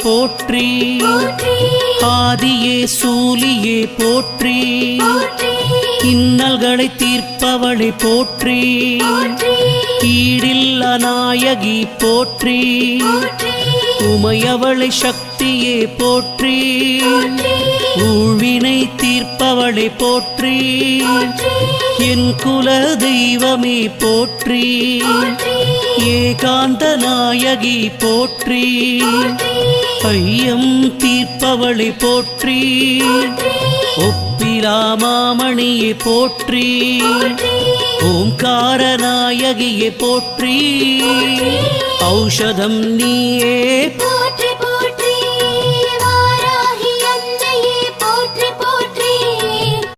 போற்றி ஆதியே சூலியே போற்றி இன்னல்களை தீர்ப்பவளை போற்றி ஈடில்லா நாயகி போற்றி உமையவளை சக்தியே போற்றி ஊழ்வினை தீர்ப்பவளை போற்றி என் குல தெய்வமே போற்றி ஏகாந்த நாயகி போற்றி ஐயம் தீர்ப்பவளை போற்றி ஒப்பிலா மாமணியை போற்றி ஓம்கார நாயகியை போற்றி ஔஷதம் நீயே போற்றி